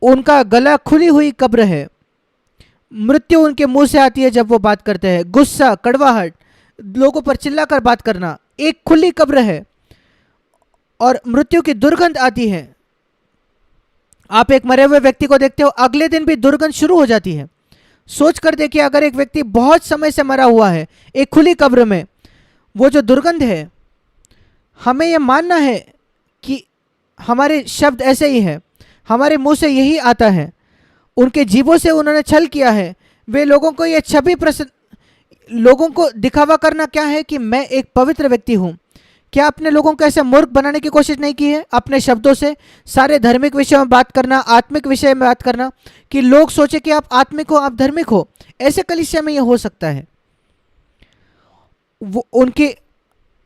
उनका गला खुली हुई कब्र है। मृत्यु उनके मुंह से आती है जब वो बात करते हैं। गुस्सा, कड़वाहट, लोगों पर चिल्लाकर बात करना, एक खुली कब्र है। और मृत्यु की दुर्गंध आती है। आप एक मरे हुए व्यक्ति को देखते हो, अगले दिन भी दुर्गंध शुरू हो जाती है। सोच कर देखिए, अगर एक व्यक्ति बहुत समय से मरा हुआ है एक खुली कब्र में, वो जो दुर्गंध है, हमें यह मानना है कि हमारे शब्द ऐसे ही है, हमारे मुंह से यही आता है। उनके जीवों से उन्होंने छल किया है। वे लोगों को यह छवि लोगों को दिखावा करना क्या है कि मैं एक पवित्र व्यक्ति हूं। क्या आपने लोगों को ऐसे मूर्ख बनाने की कोशिश नहीं की है अपने शब्दों से? सारे धार्मिक विषयों में बात करना, आत्मिक विषय में बात करना, कि लोग सोचे कि आप आत्मिक हो, आप धार्मिक हो। ऐसे कलीसिया में यह हो सकता है। वो उनके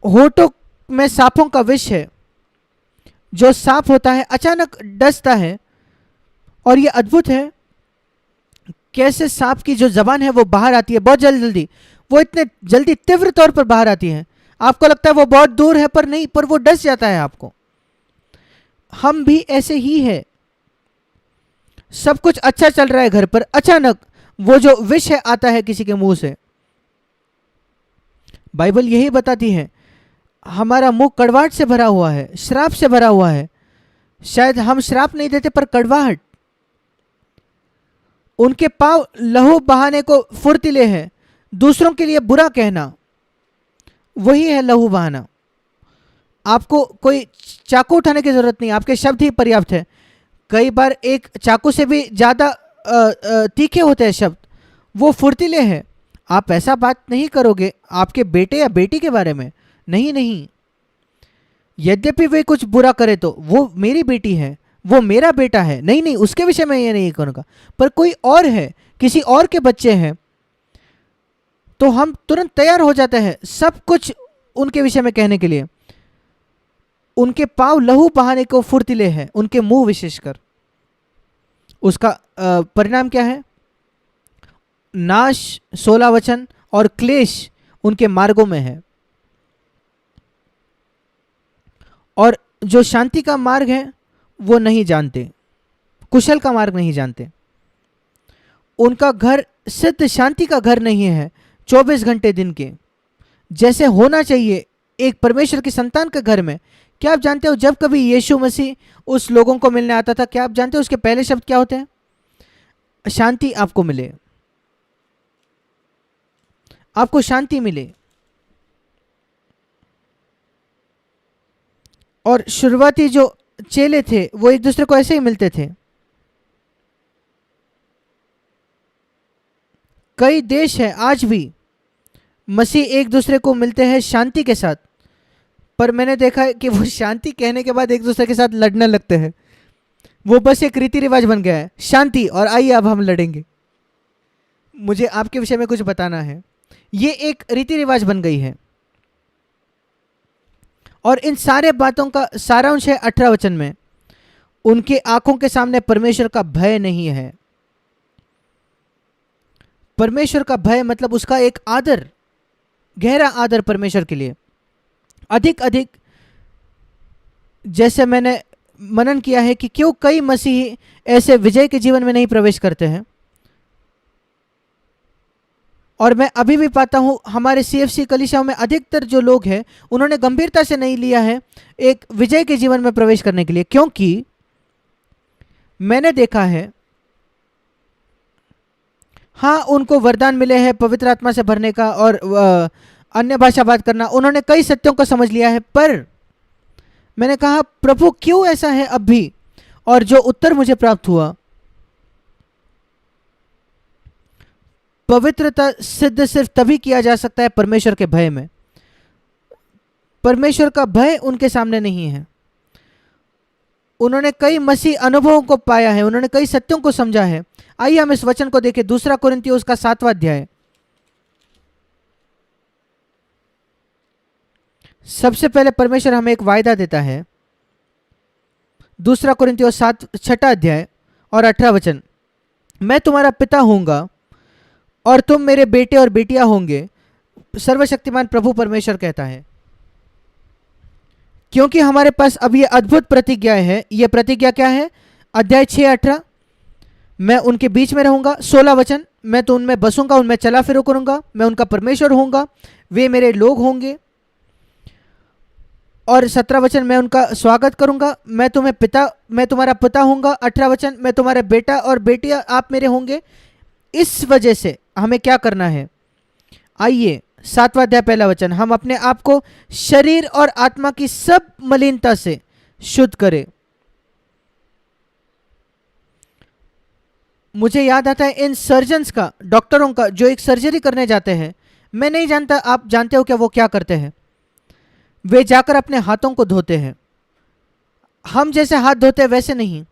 होठों में सांपों का विष है। जो सांप होता है अचानक डसता है, और यह अद्भुत है कैसे सांप की जो जबान है वो बाहर आती है बहुत जल्दी। वो इतने जल्दी तीव्र तौर पर बाहर आती है, आपको लगता है वो बहुत दूर है, पर नहीं, पर वो डस जाता है आपको। हम भी ऐसे ही है। सब कुछ अच्छा चल रहा है घर पर, अचानक वो जो विष है आता है किसी के मुंह से। बाइबल यही बताती है, हमारा मुंह कड़वाहट से भरा हुआ है, श्राप से भरा हुआ है। शायद हम श्राप नहीं देते, पर कड़वाहट। उनके पांव लहू बहाने को फुर्तीले हैं। दूसरों के लिए बुरा कहना वही है लहू बहाना। आपको कोई चाकू उठाने की जरूरत नहीं, आपके शब्द ही पर्याप्त है। कई बार एक चाकू से भी ज्यादा तीखे होते हैं शब्द, वो फुर्तीले हैं। आप ऐसा बात नहीं करोगे आपके बेटे या बेटी के बारे में, नहीं नहीं। यद्यपि वे कुछ बुरा करे तो वो मेरी बेटी है, वो मेरा बेटा है, नहीं नहीं, उसके विषय में ये नहीं करूँगा। पर कोई और है, किसी और के बच्चे हैं, तो हम तुरंत तैयार हो जाते हैं सब कुछ उनके विषय में कहने के लिए। उनके पांव लहू बहाने को फुर्तीले हैं, उनके मुंह विशेषकर। उसका परिणाम क्या है? नाश 16 वचन, और क्लेश उनके मार्गों में है। और जो शांति का मार्ग है वो नहीं जानते, कुशल का मार्ग नहीं जानते। उनका घर सिद्ध शांति का घर नहीं है, 24 घंटे दिन के, जैसे होना चाहिए एक परमेश्वर की संतान के घर में। क्या आप जानते हो जब कभी यीशु मसीह उस लोगों को मिलने आता था, क्या आप जानते हो उसके पहले शब्द क्या होते हैं? शांति आपको मिले, आपको शांति मिले। और शुरुआती जो चेले थे वो एक दूसरे को ऐसे ही मिलते थे। कई देश हैं आज भी मसीह एक दूसरे को मिलते हैं शांति के साथ, पर मैंने देखा है कि वो शांति कहने के बाद एक दूसरे के साथ लड़ने लगते हैं। वो बस एक रीति रिवाज बन गया है, शांति और आइए अब हम लड़ेंगे। मुझे आपके विषय में कुछ बताना है, ये एक रीति रिवाज बन गई है। और इन सारे बातों का सारांश है 18 वचन में। उनके आंखों के सामने परमेश्वर का भय नहीं है। परमेश्वर का भय मतलब उसका एक आदर, गहरा आदर परमेश्वर के लिए। अधिक अधिक, जैसे मैंने मनन किया है कि क्यों कई मसीही ऐसे विजय के जीवन में नहीं प्रवेश करते हैं। और मैं अभी भी पाता हूं हमारे सीएफसी कलीसियाओं में अधिकतर जो लोग हैं उन्होंने गंभीरता से नहीं लिया है एक विजय के जीवन में प्रवेश करने के लिए, क्योंकि मैंने देखा है, हाँ उनको वरदान मिले हैं पवित्र आत्मा से भरने का और अन्य भाषा बात करना, उन्होंने कई सत्यों को समझ लिया है, पर मैंने कहा प्रभु क्यों ऐसा है अब भी? और जो उत्तर मुझे प्राप्त हुआ, पवित्रता सिद्ध सिर्फ तभी किया जा सकता है परमेश्वर के भय में। परमेश्वर का भय उनके सामने नहीं है। उन्होंने कई मसीह अनुभवों को पाया है, उन्होंने कई सत्यों को समझा है। आइए हम इस वचन को देखें, 2 कुरिन्थियों उसका 7वां अध्याय। सबसे पहले परमेश्वर हमें एक वायदा देता है। 2 कुरिन्थियों 6वां अध्याय और 18 वचन, मैं तुम्हारा पिता होऊंगा और तुम मेरे बेटे और बेटियां होंगे, सर्वशक्तिमान प्रभु परमेश्वर कहता है। क्योंकि हमारे पास अब ये अद्भुत प्रतिज्ञा है। ये प्रतिज्ञा क्या है? अध्याय 6:18, मैं उनके बीच में रहूंगा। 16 वचन, मैं तो उनमें बसूंगा, उनमें चला फिरो करूंगा, मैं उनका परमेश्वर होऊंगा, वे मेरे लोग होंगे। और 17 वचन, मैं उनका स्वागत करूंगा, मैं तुम्हारा पिता होऊंगा। 18 वचन, मैं तुम्हारे बेटा और बेटियां आप मेरे होंगे। इस वजह से हमें क्या करना है? आइए 7वां अध्याय 1 वचन, हम अपने आप को शरीर और आत्मा की सब मलिनता से शुद्ध करें। मुझे याद आता है इन सर्जन्स का, डॉक्टरों का, जो एक सर्जरी करने जाते हैं। मैं नहीं जानता, आप जानते हो क्या वो क्या करते हैं? वे जाकर अपने हाथों को धोते हैं। हम जैसे हाथ धोते हैं वैसे नहीं,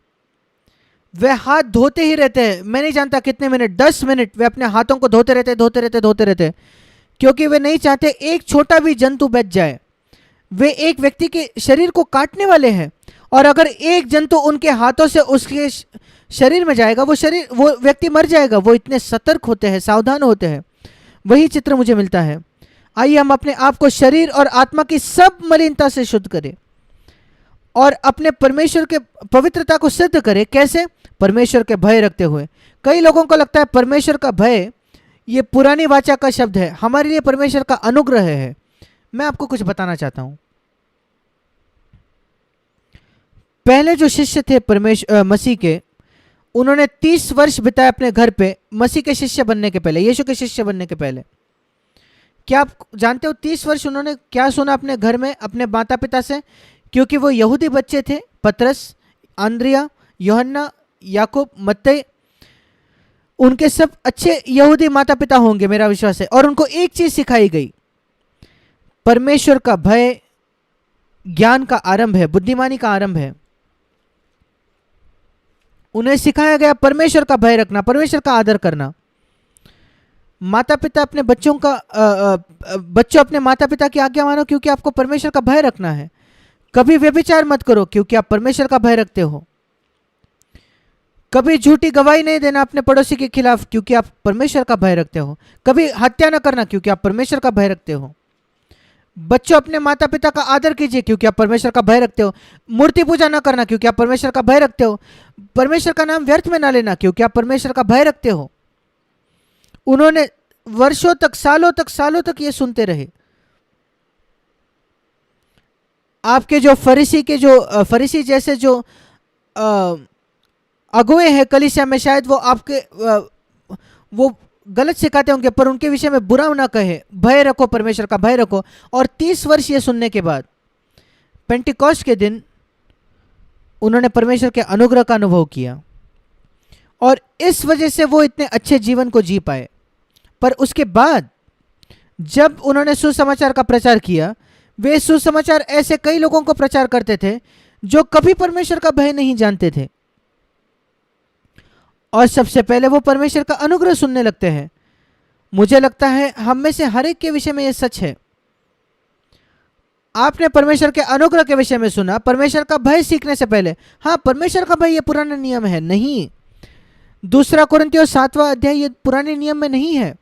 वे हाथ धोते ही रहते हैं। मैं नहीं जानता कितने मिनट, 10 मिनट वे अपने हाथों को धोते रहते, क्योंकि वे नहीं चाहते एक छोटा भी जंतु बच जाए। वे एक व्यक्ति के शरीर को काटने वाले हैं, और अगर एक जंतु उनके हाथों से उसके शरीर में जाएगा, वो व्यक्ति मर जाएगा। वो इतने सतर्क होते हैं, सावधान होते हैं। वही चित्र मुझे मिलता है। आइए हम अपने आप को शरीर और आत्मा की सब मलिनता से शुद्ध करें और अपने परमेश्वर के पवित्रता को सिद्ध करें। कैसे? परमेश्वर के भय रखते हुए। कई लोगों को लगता है परमेश्वर का भय ये पुरानी वाचा का शब्द है, हमारे लिए परमेश्वर का अनुग्रह है। मैं आपको कुछ बताना चाहता हूं। पहले जो शिष्य थे मसीह के, उन्होंने 30 वर्ष बिताए अपने घर पे, मसीह के शिष्य बनने के पहले, यीशु के शिष्य बनने के पहले। क्या आप जानते हो 30 वर्ष उन्होंने क्या सुना अपने घर में अपने माता पिता से? क्योंकि वो यहूदी बच्चे थे। पतरस, अंद्रिया, यूहन्ना, याकूब, मत्ती, उनके सब अच्छे यहूदी माता पिता होंगे, मेरा विश्वास है। और उनको एक चीज सिखाई गई, परमेश्वर का भय ज्ञान का आरंभ है, बुद्धिमानी का आरंभ है। उन्हें सिखाया गया परमेश्वर का भय रखना, परमेश्वर का आदर करना। माता पिता अपने बच्चों अपने माता पिता की आज्ञा मानो, क्योंकि आपको परमेश्वर का भय रखना है। कभी व्यभिचार मत करो, क्योंकि आप परमेश्वर का भय रखते हो। कभी झूठी गवाही नहीं देना अपने पड़ोसी के खिलाफ, क्योंकि आप परमेश्वर का भय रखते हो। कभी हत्या न करना, क्योंकि आप परमेश्वर का भय रखते हो। बच्चों, अपने माता पिता का आदर कीजिए, क्योंकि आप परमेश्वर का भय रखते हो। मूर्ति पूजा न करना, क्योंकि आप परमेश्वर का भय रखते हो। परमेश्वर का नाम व्यर्थ में ना लेना, क्योंकि आप परमेश्वर का भय रखते हो। उन्होंने वर्षों तक, सालों तक ये सुनते रहे। आपके जो फरीसी जैसे जो अगुए हैं कलीसिया में, शायद वो गलत सिखाते होंगे, पर उनके विषय में बुरा ना कहे। भय रखो, परमेश्वर का भय रखो। और 30 वर्ष ये सुनने के बाद पेंटिकॉस्ट के दिन उन्होंने परमेश्वर के अनुग्रह का अनुभव किया, और इस वजह से वो इतने अच्छे जीवन को जी पाए। पर उसके बाद जब उन्होंने सुसमाचार का प्रचार किया, वे सुसमाचार ऐसे कई लोगों को प्रचार करते थे जो कभी परमेश्वर का भय नहीं जानते थे, और सबसे पहले वो परमेश्वर का अनुग्रह सुनने लगते हैं। मुझे लगता है हम में से हर एक के विषय में यह सच है। आपने परमेश्वर के अनुग्रह के विषय में सुना, परमेश्वर का भय सीखने से पहले। हाँ, परमेश्वर का भय ये पुराना नियम है नहीं। 2 कुरिन्थियों 7वां अध्याय ये पुराने नियम में नहीं है।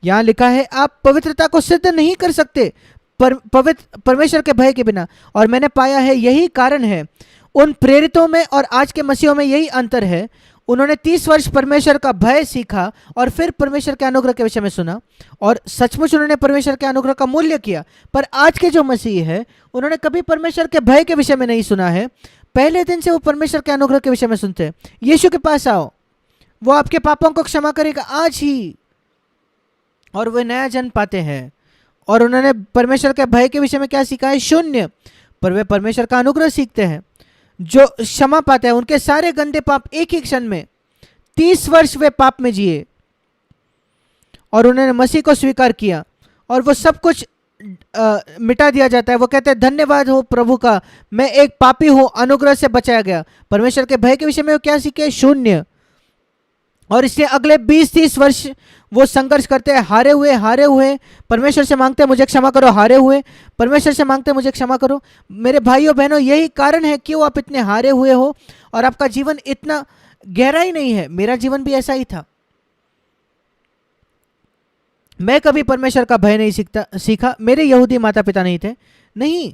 यहां लिखा है आप पवित्रता को सिद्ध नहीं कर सकते परमेश्वर के भय के बिना। और मैंने पाया है यही कारण है उन प्रेरितों में और आज के मसीहों में, यही अंतर है। उन्होंने 30 वर्ष परमेश्वर का भय सीखा और फिर परमेश्वर के अनुग्रह के विषय में सुना, और सचमुच उन्होंने परमेश्वर के अनुग्रह का मूल्य किया। पर आज के जो मसीह है, उन्होंने कभी परमेश्वर के भय के विषय में नहीं सुना है। पहले दिन से वो परमेश्वर के अनुग्रह के विषय में सुनते हैं। यीशु के पास आओ, वो आपके पापों को क्षमा करेगा आज ही, और वे नया जन्म पाते हैं। और उन्होंने परमेश्वर के भय के विषय में क्या सीखा है? शून्य। पर वे परमेश्वर का अनुग्रह सीखते हैं जो क्षमा पाते हैं। उनके सारे गंदे पाप एक ही क्षण में, 30 वर्ष वे पाप में जिए, और उन्होंने मसीह को स्वीकार किया, और वो सब कुछ मिटा दिया जाता है। वो कहते हैं धन्यवाद हो प्रभु का, मैं एक पापी हूं, अनुग्रह से बचाया गया। परमेश्वर के भय के विषय में वो क्या सीखे? शून्य। और इसलिए अगले 20-30 वर्ष वो संघर्ष करते हैं, हारे हुए परमेश्वर से मांगते हैं मुझे क्षमा करो, हारे हुए परमेश्वर से मांगते हैं मुझे क्षमा करो। मेरे भाइयों बहनों, यही कारण है क्यों आप इतने हारे हुए हो और आपका जीवन इतना गहरा ही नहीं है। मेरा जीवन भी ऐसा ही था। मैं कभी परमेश्वर का भय नहीं सीखा। मेरे यहूदी माता पिता नहीं थे, नहीं,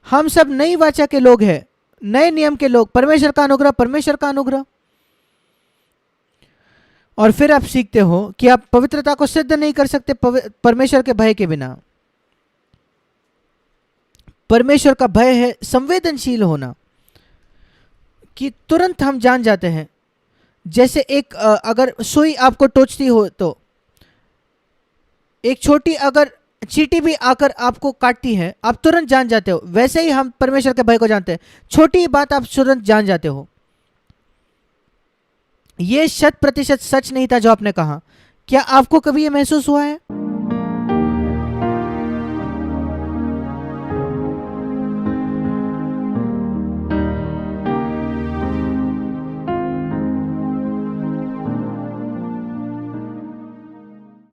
हम सब नई वाचा के लोग हैं, नए नियम के लोग। परमेश्वर का अनुग्रह, परमेश्वर का अनुग्रह। और फिर आप सीखते हो कि आप पवित्रता को सिद्ध नहीं कर सकते परमेश्वर के भय के बिना। परमेश्वर का भय है संवेदनशील होना, कि तुरंत हम जान जाते हैं। जैसे एक अगर सुई आपको टोचती हो तो एक छोटी अगर चींटी भी आकर आपको काटती है, आप तुरंत जान जाते हो। वैसे ही हम परमेश्वर के भय को जानते हैं, छोटी बात आप तुरंत जान जाते हो। ये 100% सच नहीं था जो आपने कहा। क्या आपको कभी ये महसूस हुआ है